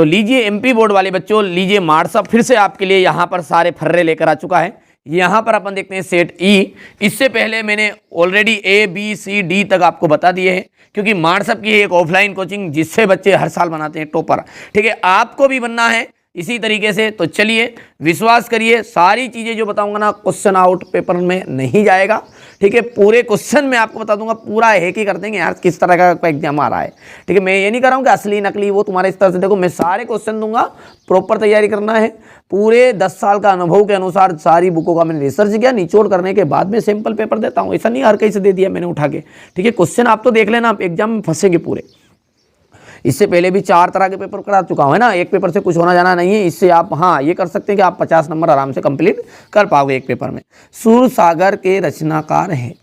तो लीजिए MP board वाले बच्चों, लीजिए मार्क्स अब फिर से आपके लिए यहाँ पर सारे फर्रे लेकर आ चुका है। यहाँ पर अपन देखते हैं सेट ई। इससे पहले मैंने already A B C D तक आपको बता दिए हैं, क्योंकि मार्क्सअप की एक ऑफलाइन कोचिंग जिससे बच्चे हर साल बनाते हैं टॉपर। ठीक है, आपको भी बनना है इसी तरीके से। तो चलिए विश्वास करिए, सारी चीज़ें जो बताऊंगा ना क्वेश्चन आउट पेपर में नहीं जाएगा। ठीक है, पूरे क्वेश्चन में आपको बता दूंगा, पूरा है कि कर देंगे यार किस तरह का एग्जाम आ रहा है। ठीक है, मैं ये नहीं कर रहा हूँ कि असली नकली वो तुम्हारे इस तरह से देखो, मैं सारे क्वेश्चन दूंगा, प्रॉपर तैयारी करना है। पूरे 10 साल का अनुभव के अनुसार सारी बुकों का मैंने रिसर्च किया, निचोड़ करने के बाद में सैंपल पेपर देता हूँ। ऐसा नहीं हर कहीं से दे दिया मैंने उठा के। ठीक है, क्वेश्चन आप तो देख लेना, आप एग्जाम में फंसेंगे पूरे। इससे पहले भी 4 तरह के पेपर करा चुका हूँ, है ना। एक पेपर से कुछ होना जाना नहीं है। इससे आप हाँ ये कर सकते हैं कि आप 50 नंबर आराम से कंप्लीट कर पाओगे एक पेपर में। सूर सागर के रचनाकार हैं,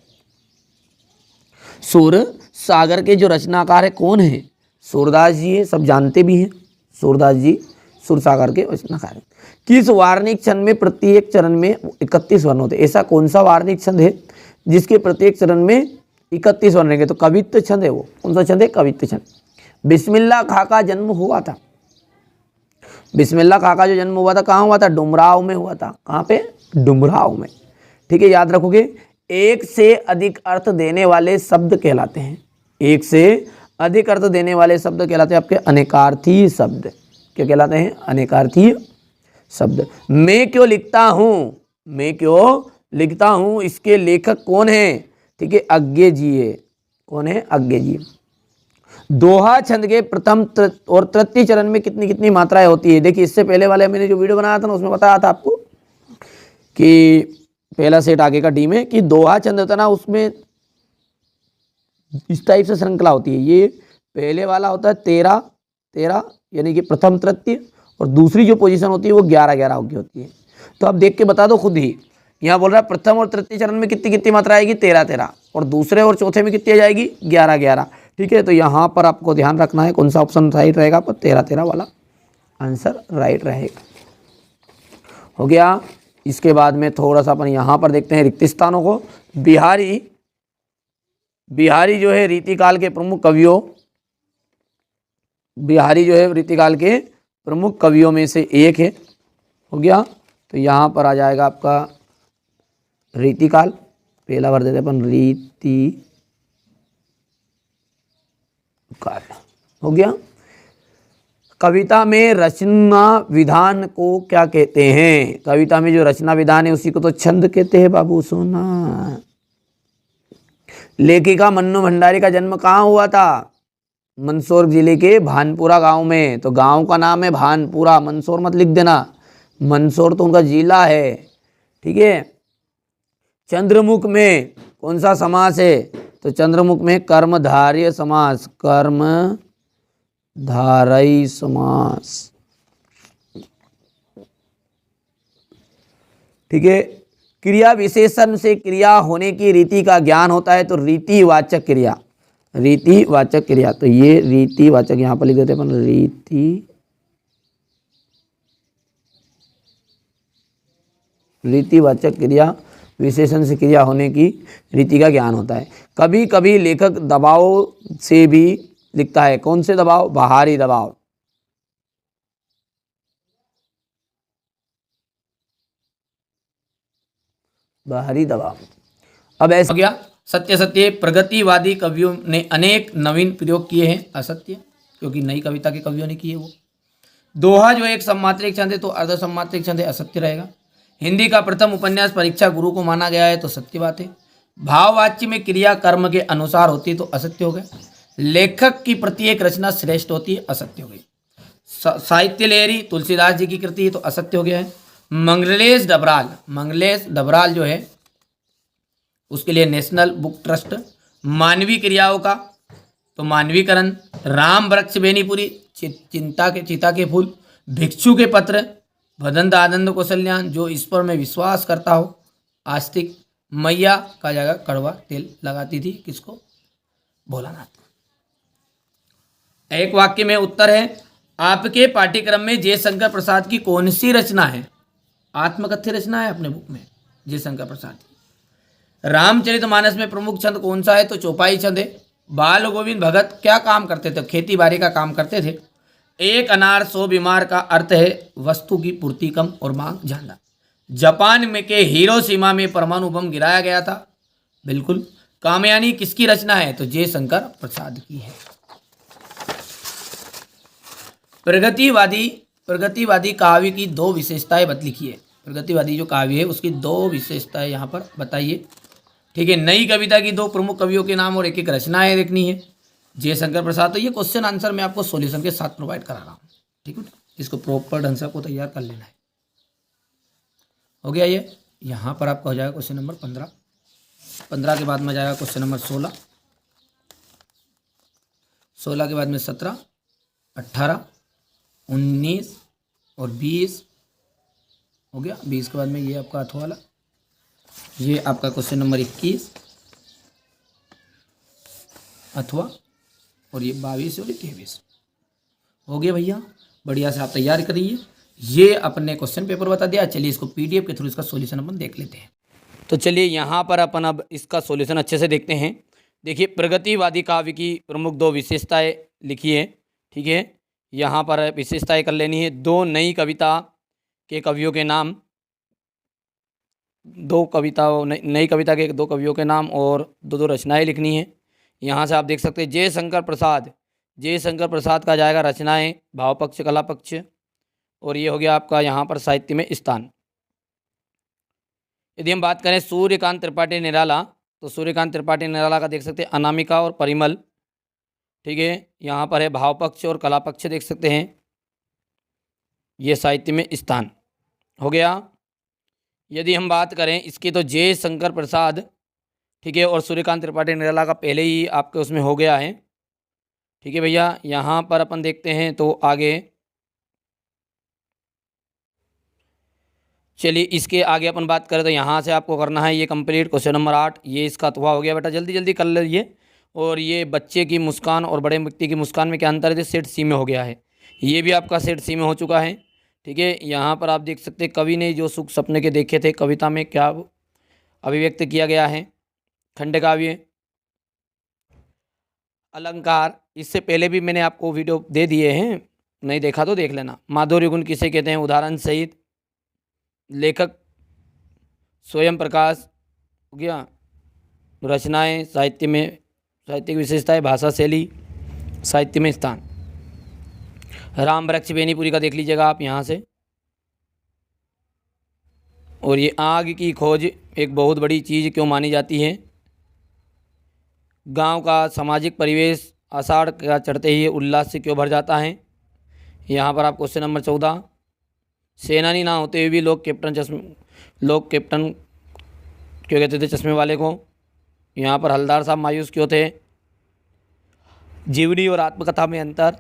सूर सागर के जो रचनाकार है कौन है? सूरदास जी है, सब जानते भी हैं। सूरदास जी सूर सागर के रचनाकार हैं। किस वार्णिक छंद में प्रत्येक चरण में 31 वर्ण होते? ऐसा कौन सा वार्णिक छंद है जिसके प्रत्येक चरण में 31 वर्ण रहेंगे? तो कवित्व छंद है वो। कौन सा छंद है? कवित्व छंद। बिस्मिल्लाह खां का जन्म हुआ था, बिस्मिल्लाह खां का जो जन्म हुआ था कहाँ हुआ था? डुमराव में हुआ था। कहाँ पे? डुमराव में। ठीक है, याद रखोगे। एक से अधिक अर्थ देने वाले शब्द कहलाते हैं, एक से अधिक अर्थ देने वाले शब्द कहलाते हैं आपके अनेकार्थी शब्द। क्या कहलाते हैं? अनेकार्थी शब्द। मैं क्यों लिखता हूँ, मैं क्यों लिखता हूँ, इसके लेखक कौन है? ठीक है, अज्ञे जी है। कौन है? अज्ञे जी। दोहा छंद के प्रथम और तृतीय चरण में कितनी कितनी मात्राएं होती है? देखिए इससे पहले वाले मैंने जो वीडियो बनाया था ना उसमें बताया था आपको कि पहला सेट आगे का डी में कि दोहा छंद होता है ना, उसमें इस टाइप से श्रृंखला होती है। ये पहले वाला होता है 13 13 यानी कि प्रथम तृतीय, और दूसरी जो पोजीशन होती है वो 11 11 की होती है। तो आप देख के बता दो खुद ही। यहाँ बोल रहा है प्रथम और तृतीय चरण में कितनी कितनी मात्रा आएगी? 13 13, और दूसरे और चौथे में कितनी आ जाएगी? 11 11। ठीक है, तो यहाँ पर आपको ध्यान रखना है कौन सा ऑप्शन राइट रहेगा, पर 13 13 वाला आंसर राइट रहेगा। हो गया। इसके बाद में थोड़ा सा अपन यहाँ पर देखते हैं रिक्त स्थानों को। बिहारी, बिहारी जो है रीतिकाल के प्रमुख कवियों, बिहारी जो है रीतिकाल के प्रमुख कवियों में से एक है। हो गया, तो यहाँ पर आ जाएगा आपका रीतिकाल। पहला भर देते अपन रीतिकाल। हो गया। कविता में रचना विधान को क्या कहते हैं? कविता में जो रचना विधान है उसी को तो छंद कहते हैं बाबू सोना। लेखिका मन्नू भंडारी का जन्म कहाँ हुआ था? मंदसौर जिले के भानपुरा गांव में। तो गांव का नाम है भानपुरा, मंदसौर मत लिख देना, मंदसौर तो उनका जिला है। ठीक है। चंद्रमुख में कौन सा समास है? तो चंद्रमुख में कर्मधारय समास, कर्मधारय समास। ठीक है। क्रिया विशेषण से क्रिया होने की रीति का ज्ञान होता है, तो रीतिवाचक क्रिया, रीतिवाचक क्रिया। तो ये रीतिवाचक यहाँ पर लिख देते हैं अपन, रीतिवाचक क्रिया विशेषण से क्रिया होने की रीति का ज्ञान होता है। कभी कभी लेखक दबाव से भी लिखता है। कौन से दबाव? बाहरी दबाव। बाहरी दबाव। अब ऐसा हो गया। सत्य सत्य प्रगतिवादी कवियों ने अनेक नवीन प्रयोग किए हैं। असत्य, क्योंकि नई कविता के कवियों ने किए वो। दोहा जो एक सम्मात्रिक छंद है तो अर्ध सम्मात्रिक छंद है, असत्य रहेगा। हिंदी का प्रथम उपन्यास परीक्षा गुरु को माना गया है, तो सत्य बात है। भाववाच्य में क्रिया कर्म के अनुसार होती है, तो असत्य हो गया। लेखक की प्रत्येक रचना श्रेष्ठ होती है, असत्य हो गई। साहित्य लहरी तुलसीदास जी की कृति है, तो असत्य हो गया है। मंगलेश डबराल, मंगलेश डबराल जो है उसके लिए नेशनल बुक ट्रस्ट। मानवीय क्रियाओं का, तो मानवीकरण। राम वृक्ष बेनीपुरी, चिता के फूल। भिक्षु के पत्र, भदंत आनंद कौशल्यान, जो ईश्वर में विश्वास करता हो। आस्तिक। मैया का जाएगा कड़वा तेल लगाती थी, किसको? भोलानाथ। एक वाक्य में उत्तर है। आपके पाठ्यक्रम में जयशंकर प्रसाद की कौन सी रचना है? आत्मकथ्य रचना है अपने बुक में जयशंकर प्रसाद की। रामचरितमानस में प्रमुख छंद कौन सा है? तो चौपाई छंद है। बाल गोविंद भगत क्या काम करते थे? खेती बाड़ी का काम करते थे। एक अनार 100 बीमार का अर्थ है वस्तु की पूर्ति कम और मांग ज्यादा। जापान में के हिरोशिमा में परमाणु बम गिराया गया था। बिल्कुल। कामयानी किसकी रचना है? तो जयशंकर प्रसाद की है। प्रगतिवादी काव्य की दो विशेषताएं लिखिए। प्रगतिवादी जो काव्य है उसकी दो विशेषताएं यहाँ पर बताइए। ठीक है, नई कविता की दो प्रमुख कवियों के नाम और एक एक रचनाएं देखनी है। जयशंकर प्रसाद। तो ये क्वेश्चन आंसर मैं आपको सॉल्यूशन के साथ प्रोवाइड करा रहा हूँ। ठीक है, इसको प्रॉपर ढंग से आपको तैयार कर लेना है। हो गया ये। यहाँ पर आपका हो जाएगा क्वेश्चन नंबर 15। 15 के बाद में जाएगा क्वेश्चन नंबर 16। 16 के बाद में 17, 18, 19 और 20 हो गया। 20 के बाद में ये आपका अथवा वाला, ये आपका क्वेश्चन नंबर 21 अथवा, और ये 22 और 23 हो गया भैया। बढ़िया से आप तैयार करिए। ये अपने क्वेश्चन पेपर बता दिया। चलिए इसको पीडीएफ के थ्रू इसका सॉल्यूशन अपन देख लेते हैं। तो चलिए यहाँ पर अपन अब इसका सॉल्यूशन अच्छे से देखते हैं। देखिए, प्रगतिवादी काव्य की प्रमुख दो विशेषताएं लिखी है। ठीक है, यहाँ पर विशेषताएं कर लेनी है। दो नई कविता के कवियों के नाम, नई कविता के दो कवियों के नाम और दो रचनाएं लिखनी है। यहाँ से आप देख सकते हैं जयशंकर प्रसाद का जाएगा रचनाएं, भाव पक्ष, कला पक्ष, और ये हो गया आपका यहाँ पर साहित्य में स्थान। यदि हम बात करें सूर्यकांत त्रिपाठी निराला, तो सूर्यकांत त्रिपाठी निराला का देख सकते हैं अनामिका और परिमल। ठीक है, यहाँ पर है भाव पक्ष और कला पक्ष देख सकते हैं, ये साहित्य में स्थान हो गया। यदि हम बात करें इसकी तो जयशंकर प्रसाद, ठीक है, और सूर्यकांत त्रिपाठी निराला का पहले ही आपके उसमें हो गया है। ठीक है भैया, यहाँ पर अपन देखते हैं तो आगे चलिए इसके आगे अपन बात करें तो यहाँ से आपको करना है ये कंप्लीट क्वेश्चन नंबर 8। ये इसका अथवा हो गया बेटा, जल्दी जल्दी कर लीजिए। और ये बच्चे की मुस्कान और बड़े व्यक्ति की मुस्कान में क्या अंतर है? सेट सी में हो गया है। ये भी आपका सेट सी में हो चुका है। ठीक है, यहाँ पर आप देख सकते हैं कवि ने जो सुख सपने के देखे थे कविता में क्या अभिव्यक्त किया गया है। खंड काव्य, अलंकार, इससे पहले भी मैंने आपको वीडियो दे दिए हैं, नहीं देखा तो देख लेना। माधुर्य गुण किसे कहते हैं? उदाहरण सहित। लेखक स्वयं प्रकाश हो गया। रचनाएं, साहित्य में साहित्यिक विशेषताएं, भाषा शैली, साहित्य में स्थान। राम वृक्ष बेनीपुरी का देख लीजिएगा आप यहाँ से। और ये आग की खोज एक बहुत बड़ी चीज़ क्यों मानी जाती है? गांव का सामाजिक परिवेश आषाढ़ का चढ़ते ही उल्लास से क्यों भर जाता है? यहाँ पर आप क्वेश्चन नंबर 14। सेनानी ना होते हुए भी लोग कैप्टन क्यों कहते थे चश्मे वाले को? यहाँ पर हलदार साहब मायूस क्यों थे? जीवनी और आत्मकथा में अंतर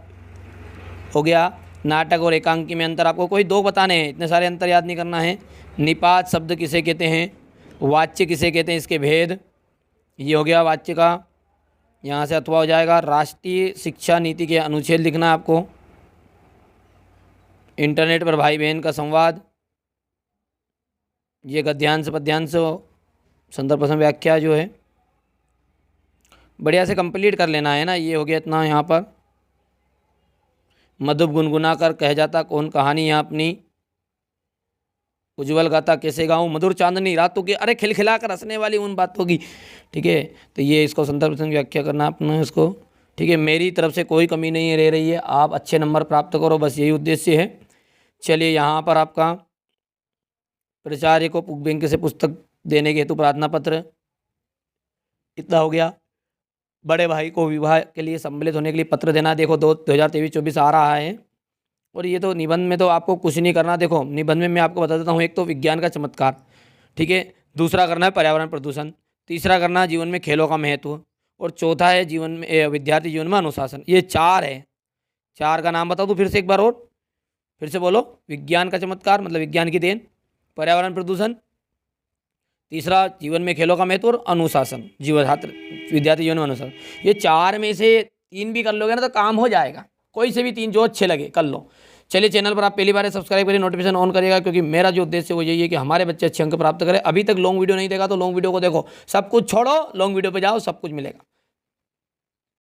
हो गया। नाटक और एकांकी में अंतर आपको कोई दो बताने हैं, इतने सारे अंतर याद नहीं करना है। निपात शब्द किसे कहते हैं? वाच्य किसे कहते हैं? इसके भेद, ये हो गया वाच्य का। यहाँ से अथवा हो जाएगा। राष्ट्रीय शिक्षा नीति के अनुच्छेद लिखना है आपको। इंटरनेट पर भाई बहन का संवाद, ये गद्यांश पद्यांश संदर्भ प्रसंग व्याख्या जो है बढ़िया से कंप्लीट कर लेना है ना। ये हो गया इतना। यहाँ पर मधुप गुनगुना कर कह जाता कौन कहानी यहाँ अपनी, उज्जवल गाता कैसे गाऊँ, मधुर चांदनी रातों की, अरे खिलखिला कर हंसने वाली उन बातों की। ठीक है, तो ये इसको संदर्भ प्रसंग व्याख्या करना अपना इसको। ठीक है, मेरी तरफ से कोई कमी नहीं रह रही है, आप अच्छे नंबर प्राप्त करो, बस यही उद्देश्य है। चलिए यहाँ पर आपका प्राचार्य को बैंक से पुस्तक देने के हेतु प्रार्थना पत्र, इतना हो गया। बड़े भाई को विवाह के लिए सम्मिलित होने के लिए पत्र देना। देखो 2023-24 आ रहा है। और ये तो निबंध में तो आपको कुछ नहीं करना। देखो निबंध में मैं आपको बता देता हूँ, एक तो विज्ञान का चमत्कार, ठीक है, दूसरा करना है पर्यावरण प्रदूषण, तीसरा करना है जीवन में खेलों का महत्व, और चौथा है जीवन में विद्यार्थी जीवन में अनुशासन। ये 4 है। 4 का नाम बता दूँ फिर से एक बार और, फिर से बोलो। विज्ञान का चमत्कार मतलब विज्ञान की देन, पर्यावरण प्रदूषण, तीसरा जीवन में खेलों का महत्व, और अनुशासन जीवन छात्र विद्यार्थी जीवन में अनुशासन। ये 4 में से 3 भी कर लोगे ना तो काम हो जाएगा। कोई से भी 3 जो अच्छे लगे कर लो। चलिए चैनल पर आप पहली बार सब्सक्राइब करिए, नोटिफिकेशन ऑन करिएगा, क्योंकि मेरा जो उद्देश्य वो यही है कि हमारे बच्चे अच्छे अंक प्राप्त करें। अभी तक लॉन्ग वीडियो नहीं देखा तो लॉन्ग वीडियो को देखो, सब कुछ छोड़ो, लॉन्ग वीडियो पे जाओ, सब कुछ मिलेगा।